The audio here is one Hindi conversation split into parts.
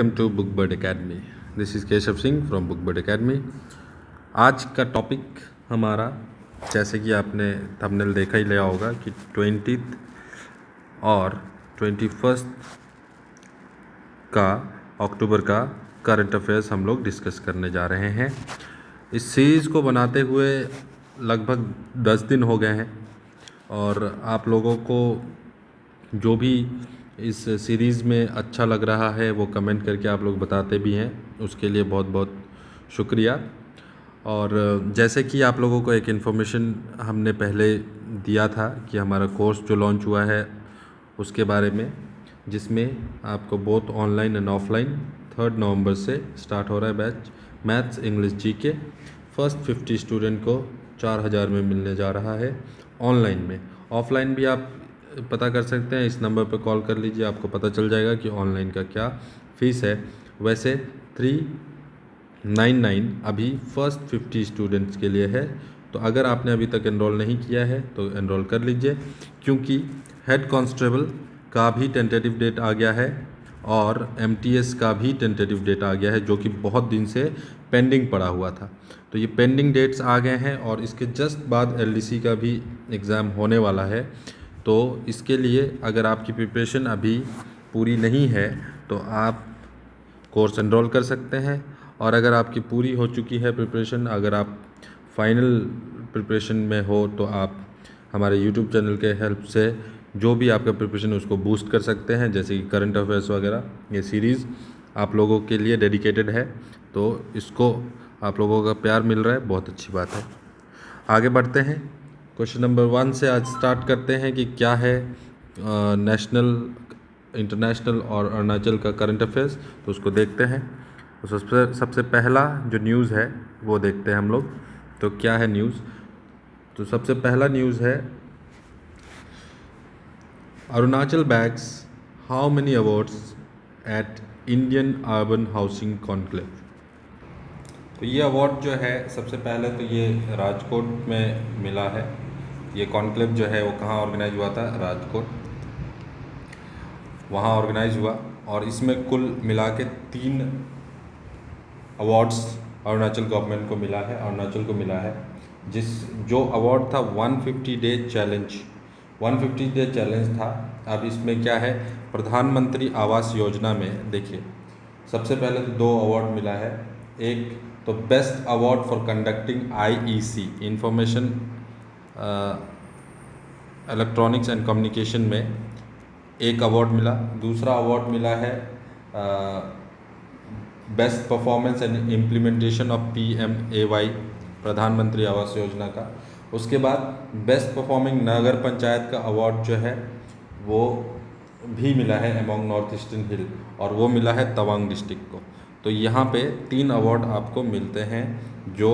Welcome to book bird academy. This is Keshav Singh from book bird academy. आज का टॉपिक हमारा, जैसे कि आपने थंबनेल देखा ही लिया होगा कि 20th और 21 का अक्टूबर का करंट अफेयर्स हम लोग डिस्कस करने जा रहे हैं। इस सीरीज़ को बनाते हुए लगभग 10 दिन हो गए हैं और आप लोगों को जो भी इस सीरीज़ में अच्छा लग रहा है वो कमेंट करके आप लोग बताते भी हैं, उसके लिए बहुत बहुत शुक्रिया। और जैसे कि आप लोगों को एक इन्फॉर्मेशन हमने पहले दिया था कि हमारा कोर्स जो लॉन्च हुआ है उसके बारे में, जिसमें आपको बोथ ऑनलाइन एंड ऑफलाइन 3 नवंबर से स्टार्ट हो रहा है batch maths English GK. First 50 student को 4000 में मिलने जा रहा है ऑनलाइन में। ऑफलाइन भी आप पता कर सकते हैं, इस नंबर पर कॉल कर लीजिए, आपको पता चल जाएगा कि ऑनलाइन का क्या फ़ीस है। वैसे 399 अभी फर्स्ट 50 स्टूडेंट्स के लिए है, तो अगर आपने अभी तक एनरोल नहीं किया है तो एनरोल कर लीजिए, क्योंकि हेड कांस्टेबल का भी टेंटेटिव डेट आ गया है और एमटीएस का भी टेंटेटिव डेट आ गया है, जो कि बहुत दिन से पेंडिंग पड़ा हुआ था। तो ये पेंडिंग डेट्स आ गए हैं और इसके जस्ट बाद एलडीसी का भी एग्ज़ाम होने वाला है। तो इसके लिए अगर आपकी प्रिपरेशन अभी पूरी नहीं है तो आप कोर्स एनरोल कर सकते हैं, और अगर आपकी पूरी हो चुकी है प्रिपरेशन, अगर आप फाइनल प्रिपरेशन में हो तो आप हमारे यूट्यूब चैनल के हेल्प से जो भी आपका प्रिपरेशन उसको बूस्ट कर सकते हैं, जैसे कि करंट अफेयर्स वगैरह। ये सीरीज़ आप लोगों के लिए डेडिकेटेड है, तो इसको आप लोगों का प्यार मिल रहा है, बहुत अच्छी बात है। आगे बढ़ते हैं, क्वेश्चन नंबर 1 से आज स्टार्ट करते हैं कि क्या है नेशनल, इंटरनेशनल और अरुणाचल का करंट अफेयर्स। तो उसको देखते हैं। तो सबसे पहला जो न्यूज़ है वो देखते हैं हम लोग। तो क्या है न्यूज़? तो सबसे पहला न्यूज़ है Arunachal bags how many awards at Indian urban housing conclave. तो ये अवार्ड जो है सबसे पहले तो ये राजकोट में मिला है। ये कॉन्क्लेव जो है वो कहाँ ऑर्गेनाइज हुआ था? राजकोट, वहाँ ऑर्गेनाइज हुआ, और इसमें कुल मिला के 3 अवार्ड्स अरुणाचल गवर्नमेंट को मिला है, अरुणाचल को मिला है। जो अवार्ड था 150 डे चैलेंज, 150 डे चैलेंज था। अब इसमें क्या है, प्रधानमंत्री आवास योजना में देखिए, सबसे पहले तो 2 अवार्ड मिला है। एक तो best award for conducting IEC information electronics and communication में एक अवार्ड मिला। दूसरा अवार्ड मिला है best performance and implementation of PMAY प्रधानमंत्री आवास योजना का। उसके बाद बेस्ट परफॉर्मिंग नगर पंचायत का अवार्ड जो है वो भी मिला है अमॉन्ग नॉर्थ ईस्टर्न हिल, और वो मिला है तवांग डिस्ट्रिक्ट को। तो यहाँ पे 3 अवार्ड आपको मिलते हैं जो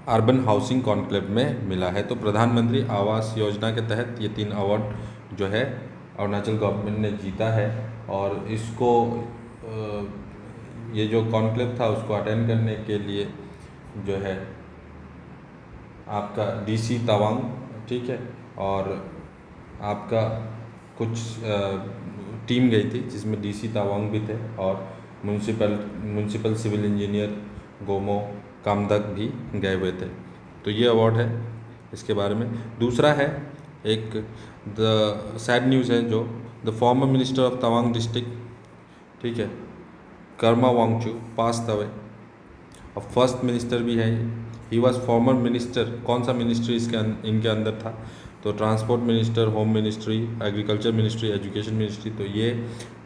अर्बन हाउसिंग कॉन्क्लेव में मिला है। तो प्रधानमंत्री आवास योजना के तहत ये 3 अवार्ड जो है अरुणाचल गवर्नमेंट ने जीता है, और इसको ये जो कॉन्क्लेव था उसको अटेंड करने के लिए जो है आपका DC तवांग, ठीक है, और आपका कुछ टीम गई थी जिसमें DC तवांग भी थे, और म्यूनसिपल सिविल इंजीनियर गोमो कामदक भी गए हुए थे। तो ये अवार्ड है इसके बारे में। दूसरा है एक द सैड न्यूज़ है, जो the former minister of Tawang district, ठीक है, कर्मा वांगचू पास्ट अवे, और फर्स्ट मिनिस्टर भी है। ही वॉज फॉर्मर मिनिस्टर, कौन सा मिनिस्ट्री इनके अंदर था? तो transport minister, home ministry, agriculture ministry, education ministry. तो ये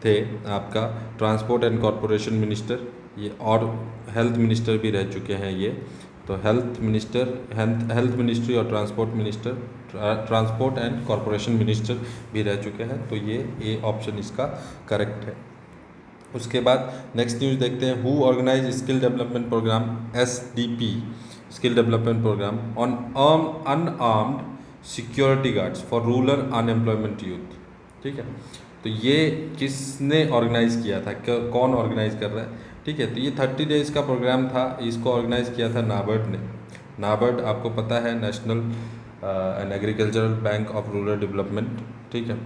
थे आपका ट्रांसपोर्ट एंड कॉरपोरेशन मिनिस्टर, ये, और हेल्थ मिनिस्टर भी रह चुके हैं ये। तो हेल्थ मिनिस्ट्री और transport minister, transport and corporation minister भी रह चुके हैं। तो ये ऑप्शन इसका करेक्ट है। उसके बाद नेक्स्ट न्यूज़ देखते हैं। Who organise skill development programme SDP skill development programme on unarmed security guards for rural unemployment youth, ठीक है। तो ये किसने ऑर्गेनाइज़ किया था, कौन ऑर्गेनाइज़ कर रहा है? ठीक है, तो ये 30 डेज़ का प्रोग्राम था, इसको ऑर्गेनाइज़ किया था नाबार्ड ने। नाबार्ड आपको पता है, national and agricultural bank of rural development, ठीक है,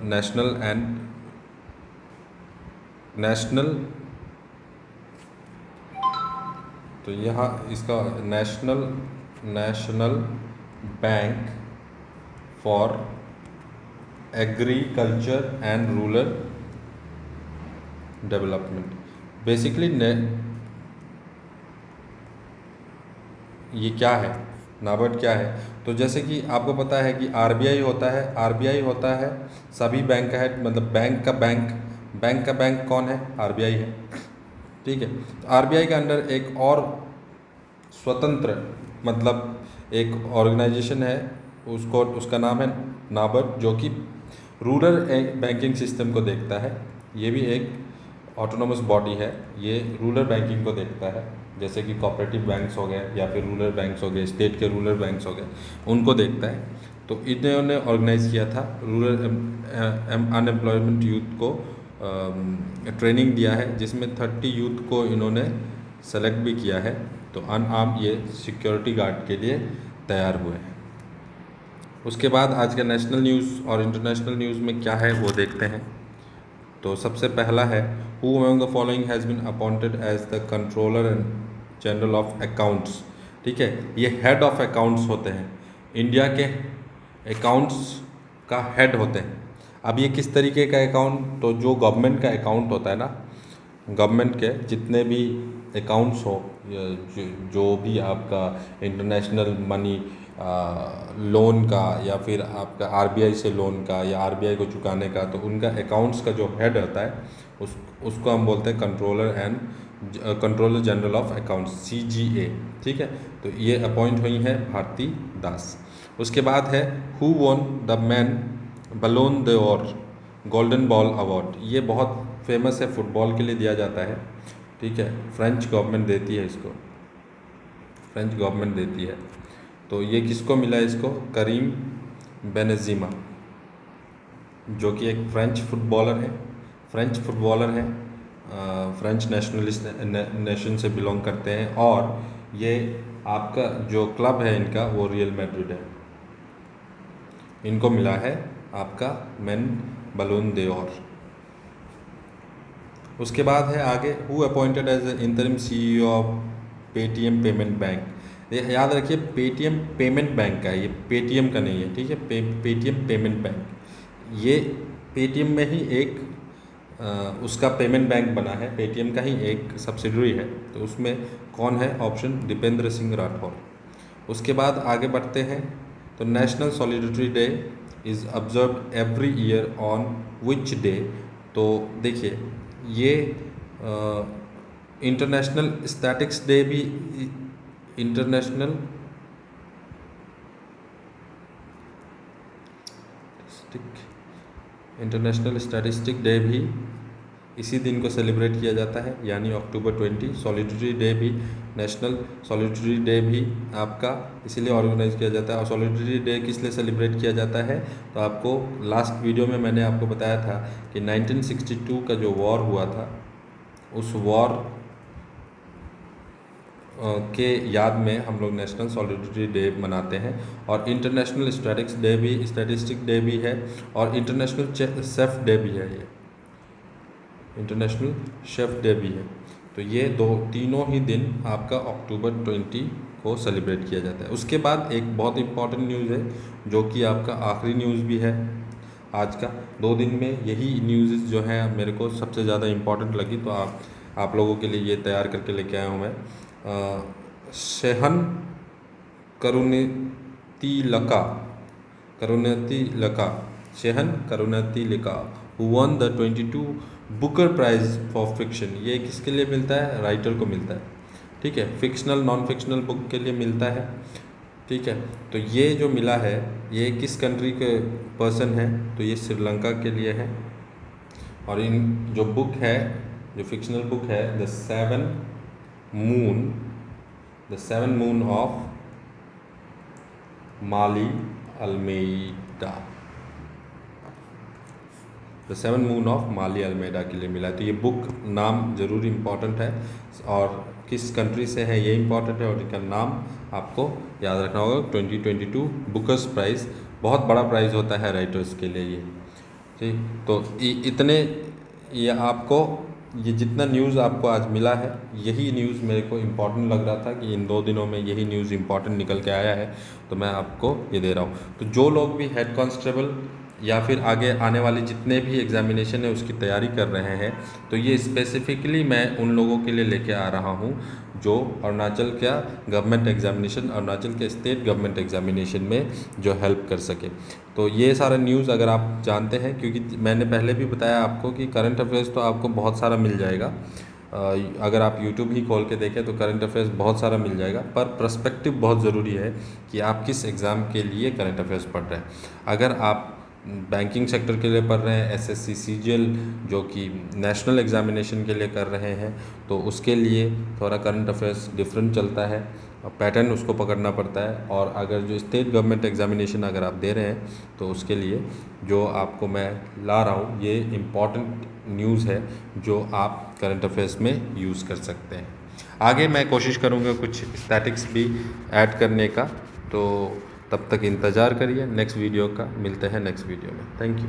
नेशनल एंड नेशनल, तो यहाँ इसका national bank for agriculture and rural development. Basically ये क्या है, नाबार्ड क्या है? तो जैसे कि आपको पता है कि आरबीआई होता है सभी बैंक का हेड, मतलब बैंक का बैंक कौन है? आरबीआई है। ठीक है, तो आरबीआई के अंडर एक और स्वतंत्र, मतलब एक ऑर्गेनाइजेशन है, उसका नाम है नाबार्ड, जो कि रूरल बैंकिंग सिस्टम को देखता है। ये भी एक ऑटोनोमस बॉडी है, ये रूरल बैंकिंग को देखता है, जैसे कि कोऑपरेटिव बैंक्स हो गए या फिर रूरल बैंक्स हो गए, स्टेट के रूरल बैंक्स हो गए, उनको देखता है। तो इन्होंने ऑर्गेनाइज किया था रूरल अनएम्प्लॉयमेंट यूथ को ट्रेनिंग दिया है, जिसमें 30 यूथ को इन्होंने सेलेक्ट भी किया है। तो अनआर्म ये सिक्योरिटी गार्ड के लिए तैयार हुए हैं। उसके बाद आज का नेशनल न्यूज़ और इंटरनेशनल न्यूज़ में क्या है वो देखते हैं। तो सबसे पहला है, who among the following has been appointed as the controller and general of accounts. ठीक है, ये हेड ऑफ अकाउंट्स होते हैं, इंडिया के अकाउंट्स का हेड होते हैं। अब ये किस तरीके का अकाउंट? तो जो गवर्नमेंट का अकाउंट होता है ना, गवर्नमेंट के जितने भी अकाउंट्स हो, जो भी आपका इंटरनेशनल मनी लोन का या फिर आपका आरबीआई से लोन का या आरबीआई को चुकाने का, तो उनका अकाउंट्स का जो हेड होता है उसको हम बोलते हैं controller general of accounts, CGA. ठीक है, तो ये अपॉइंट हुई हैं भारती दास। उसके बाद है, who won the man Ballon d'Or golden ball award. ये बहुत फेमस है, फुटबॉल के लिए दिया जाता है। ठीक है, फ्रेंच गवर्नमेंट देती है इसको, फ्रेंच गवर्नमेंट देती है। तो ये किसको मिला है? इसको करीम बेनज़ीमा, जो कि एक फ्रेंच फुटबॉलर हैं, फ्रेंच नेशन से बिलोंग करते हैं, और ये आपका जो क्लब है इनका वो रियल मैड्रिड है। इनको मिला है आपका मैन बलोन द'ओर। उसके बाद है आगे, who appointed as interim CEO of Paytm payment bank. याद रखिए, पेटीएम पेमेंट बैंक का है, ये पेटीएम का नहीं है। ठीक है, पेटीएम पेमेंट बैंक, ये पेटीएम में ही एक उसका पेमेंट बैंक बना है, पेटीएम का ही एक सब्सिडरी है। तो उसमें कौन है? ऑप्शन दीपेंद्र सिंह राठौर। उसके बाद आगे बढ़ते हैं, तो national solidarity day is observed every year on which day. तो देखिए, ये इंटरनेशनल स्टैटिक्स डे भी, इंटरनेशनल स्टैटिस्टिक डे भी इसी दिन को सेलिब्रेट किया जाता है, यानी अक्टूबर 20। सॉलिडेरिटी डे भी, नेशनल सॉलिडेरिटी डे भी आपका इसीलिए ऑर्गेनाइज किया जाता है। और सॉलिडेरिटी डे किस लिए सेलिब्रेट किया जाता है? तो आपको लास्ट वीडियो में मैंने आपको बताया था कि 1962 का जो वॉर हुआ था, उस वॉर के याद में हम लोग नेशनल सॉलिडेरिटी डे मनाते हैं। और इंटरनेशनल स्टैटिस्टिक डे भी है, और इंटरनेशनल शेफ डे भी है, ये इंटरनेशनल शेफ डे भी है। तो ये तीनों ही दिन आपका अक्टूबर 20 को सेलिब्रेट किया जाता है। उसके बाद एक बहुत इंपॉर्टेंट न्यूज़ है, जो कि आपका आखिरी न्यूज़ भी है आज का। 2 दिन में यही न्यूज़ जो है मेरे को सबसे ज़्यादा इम्पॉर्टेंट लगी, तो आप लोगों के लिए ये तैयार करके लेके आया हूँ मैं। Shehan Karunatilaka who won the 22 Booker prize for fiction. ये किसके लिए मिलता है? राइटर को मिलता है। ठीक है, फिक्शनल नॉन फिक्शनल बुक के लिए मिलता है। ठीक है, तो ये जो मिला है, ये किस कंट्री के पर्सन है? तो ये श्रीलंका के लिए है। और इन जो बुक है, जो फिक्शनल बुक है, the seven moon of Maali Almeida, the 7 moon of Maali Almeida के लिए मिला है। तो ये बुक नाम ज़रूर इम्पॉर्टेंट है, और किस कंट्री से है ये इम्पॉर्टेंट है, और इनका नाम आपको याद रखना होगा। 2022 बुकर्स प्राइज़ बहुत बड़ा प्राइज़ होता है राइटर्स के लिए ये। ठीक, तो इतने ये आपको ये जितना न्यूज़ आपको आज मिला है, यही न्यूज़ मेरे को इम्पोर्टेंट लग रहा था कि इन 2 दिनों में यही न्यूज़ इम्पोर्टेंट निकल के आया है, तो मैं आपको ये दे रहा हूँ। तो जो लोग भी हेड कांस्टेबल या फिर आगे आने वाले जितने भी एग्ज़ामिनेशन है उसकी तैयारी कर रहे हैं, तो ये स्पेसिफ़िकली मैं उन लोगों के लिए लेके आ रहा हूँ जो अरुणाचल का गवर्नमेंट एग्ज़ामिनेशन, अरुणाचल के स्टेट गवर्नमेंट एग्ज़ामिनेशन में जो हेल्प कर सके। तो ये सारा न्यूज़ अगर आप जानते हैं, क्योंकि मैंने पहले भी बताया आपको कि करंट अफेयर्स तो आपको बहुत सारा मिल जाएगा, अगर आप यूट्यूब ही खोल के देखें तो करंट अफेयर्स बहुत सारा मिल जाएगा, पर पर्सपेक्टिव बहुत ज़रूरी है कि आप किस एग्ज़ाम के लिए करंट अफेयर्स पढ़ रहे हैं। अगर आप बैंकिंग सेक्टर के लिए पढ़ रहे हैं, एसएससी सीजीएल जो कि नेशनल एग्ज़ामिनेशन के लिए कर रहे हैं, तो उसके लिए थोड़ा करंट अफेयर्स डिफरेंट चलता है, पैटर्न उसको पकड़ना पड़ता है। और अगर जो स्टेट गवर्नमेंट एग्ज़ामिनेशन अगर आप दे रहे हैं, तो उसके लिए जो आपको मैं ला रहा हूँ ये इम्पॉर्टेंट न्यूज़ है जो आप करंट अफेयर्स में यूज़ कर सकते हैं। आगे मैं कोशिश करूँगा कुछ स्टैटिक्स भी ऐड करने का, तो तब तक इंतज़ार करिए नेक्स्ट वीडियो का। मिलते हैं नेक्स्ट वीडियो में। Thank you.